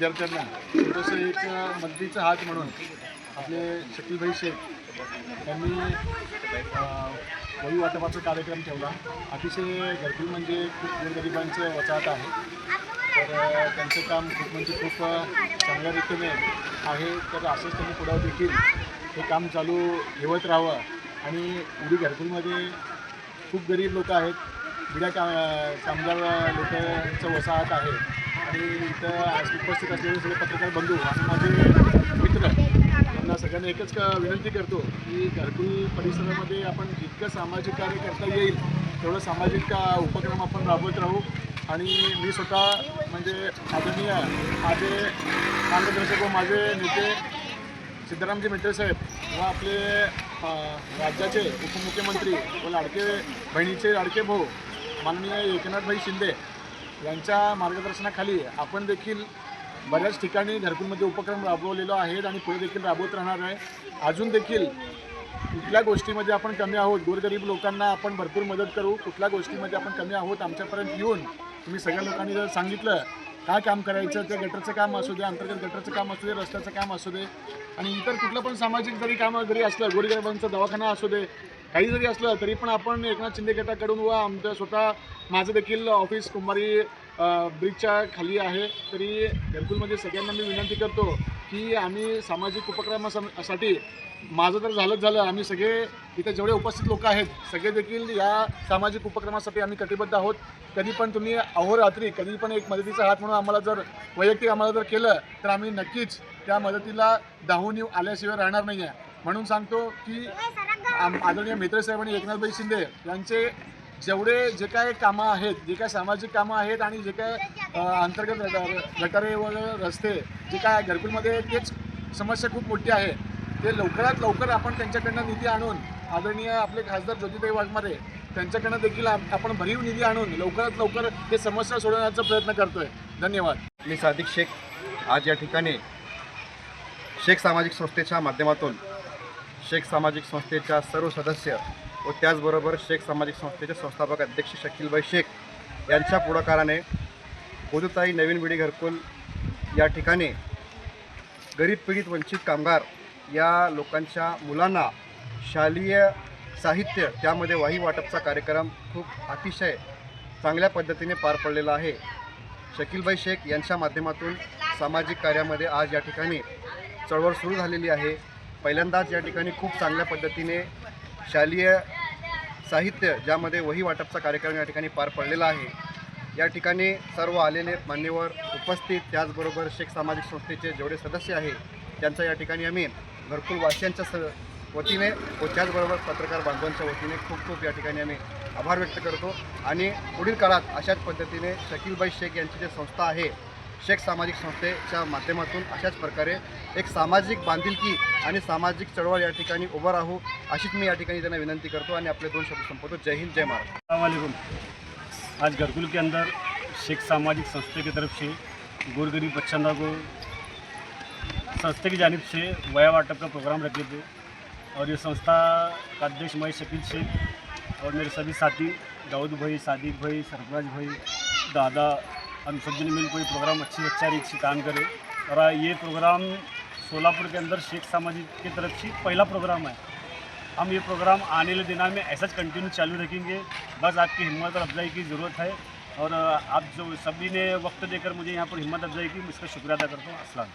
विद्यार्थ्यांना थोडंसं एक मदतीचा हात म्हणून आपले शकीलभाई शेख यांनी वही वाटपाचा कार्यक्रम ठेवला। अतिशय घरकुल म्हणजे खूप गोरगरिबांचं वसाहत आहे, तर त्यांचं काम खूप म्हणजे खूप चांगल्या रीतीने आहे। तर असंच त्यांनी पुढे देखील हे काम चालू ठेवत राहावं। आणि उडी घरकुलमध्ये खूप गरीब लोक आहेत, बिड्या कामगार लोकांचं वसाहत आहे। आणि इथं आज उपस्थित असलेले सगळे पत्रकार बंधू आणि माझे मित्र यांना सगळ्यांना एकच विनंती करतो की घरकुल परिसरामध्ये आपण जितकं सामाजिक कार्य करता येईल तेवढं सामाजिक उपक्रम आपण राबवत राहू। आणि मी स्वतः म्हणजे आदरणीय माझे मार्गदर्शक व माझे नेते सिद्धरामजी मेटे साहेब व आपले राज्याचे उपमुख्यमंत्री व लाडके बहिणीचे लाडके भाऊ माननीय एकनाथभाई शिंदे यांच्या मार्गदर्शनाखाली आपण देखील बऱ्याच ठिकाणी घरकुलमध्ये उपक्रम राबवलेलो आहेत आणि पुढे देखील राबवत राहणार आहे। अजून देखील कुठल्या गोष्टीमध्ये आपण कमी आहोत, गोरगरीब लोकांना आपण भरपूर मदत करू। कुठल्या गोष्टीमध्ये आपण कमी आहोत आमच्यापर्यंत येऊन तुम्ही सगळ्या लोकांनी जर सांगितलं काय काम करायचं, ते गटरचं काम असू दे, अंतर्गत गटरचं काम असू दे, रस्त्याचं काम असू दे आणि इतर कुठलं पण सामाजिक जरी काम जरी असलं, गोरगरिबांचा दवाखाना असू दे, काही जरी असलं तरी पण आपण एकनाथ शिंदे गटाकडून व आमचं स्वतः माझं देखील ऑफिस कुंभारी ब्रिजच्या खाली आहे। तरी घरकुलमध्ये सगळ्यांना मी विनंती करतो की आम्ही सामाजिक उपक्रमासाठी माझं तर झालं आम्ही सगळे इथे जेवढे उपस्थित लोक आहेत सगळे देखील या सामाजिक उपक्रमासाठी आम्ही कटिबद्ध आहोत। कधी पण तुम्ही अहोरात्री कधी पण एक मदतीचा हात म्हणून आम्हाला जर वैयक्तिक आम्हाला जर केलं तर आम्ही नक्कीच त्या मदतीला धावून आल्याशिवाय राहणार नाही आहे। म्हणून सांगतो की आदरणीय मेत्रे साहेब आणि एकनाथभाई शिंदे यांचे जेवढे जे काय कामं आहेत, जे काय सामाजिक कामं आहेत आणि जे काय अंतर्गत गटारे व रस्ते जे काय घरकुलमध्ये तेच समस्या खूप मोठी आहे, ते लवकरात लवकर आपण त्यांच्याकडनं निधी आणून आदरणीय आपले खासदार ज्योतिताई वाघमारे त्यांच्याकडनं देखील आपण भरीव निधी आणून लवकरात लवकर हे समस्या सोडवण्याचा प्रयत्न करतोय। धन्यवाद। मी सादिक शेख आज या ठिकाणी शेख सामाजिक संस्थेच्या माध्यमातून शेख सामाजिक संस्थेच्या सर्व सदस्य व त्याचबरोबर शेख सामाजिक संस्थेचे संस्थापक अध्यक्ष शकीलभाई शेख यांच्या पुढाकाराने गोदूताई नवीन विडी घरकुल या ठिकाणी गरीब पीडित वंचित कामगार या लोकांच्या मुलांना शालेय साहित्य त्यामध्ये वही वाटपचा कार्यक्रम खूप अतिशय चांगल्या पद्धतीने पार पडलेला आहे। शकीलभाई शेख यांच्या माध्यमातून सामाजिक कार्यामध्ये आज या ठिकाणी चळवळ सुरू झालेली आहे। पहिल्यांदाच या ठिकाणी खूप चांगल्या पद्धतीने शालेय साहित्य ज्यामध्ये वही वाटपचा कार्यक्रम या ठिकाणी पार पडलेला आहे। या ठिकाणी सर्व आलेले मान्यवर उपस्थित त्याचबरोबर शेख सामाजिक संस्थेचे जेवढे सदस्य आहे त्यांचा या ठिकाणी आम्ही घरकुलवासियांच्या वतीने व त्याचबरोबर पत्रकार बांधवांच्या वतीने खूप खूप या ठिकाणी आम्ही आभार व्यक्त करतो। आणि पुढील काळात अशाच पद्धतीने शकीलभाई शेख यांची जी संस्था आहे शेख सामाजिक संस्थेच्या माध्यमातून अशाच प्रकारे एक सामाजिक बांधिलकी आणि सामाजिक चळवळ या ठिकाणी उभं राहू अशीच मी या ठिकाणी त्यांना विनंती करतो आणि आपले 2 शब्द संपवतो। जय हिंद, जय महाराष्ट्र। अस्सलाम वालेकुम। आज घरकुल के अंदर शेख सामाजिक संस्थे की तरफ से गोरगरीब बच्चंदा को संस्थे की जानिब से वया वाटप का प्रोग्राम रखे थे और ये संस्था का अध्यक्ष मैं शकील शेख और मेरे सभी साथी दाऊद भाई, सादिक भाई, सरफराज भाई, दादा, हम सब ने मिल कोई प्रोग्राम अच्छा रीत से काम करे। और ये प्रोग्राम सोलापुर के अंदर शेख सामाजिक की तरफ से पहला प्रोग्राम है। हम ये प्रोग्राम आने वाले दिनों में ऐसा कंटिन्यू चालू रखेंगे। बस आपकी हिम्मत और अफजाई की ज़रूरत है और आप जो सभी ने वक्त देकर मुझे यहाँ पर हिम्मत अफजाई की, मैं इसका शुक्रिया अदा करता हूँ। अस्सलाम।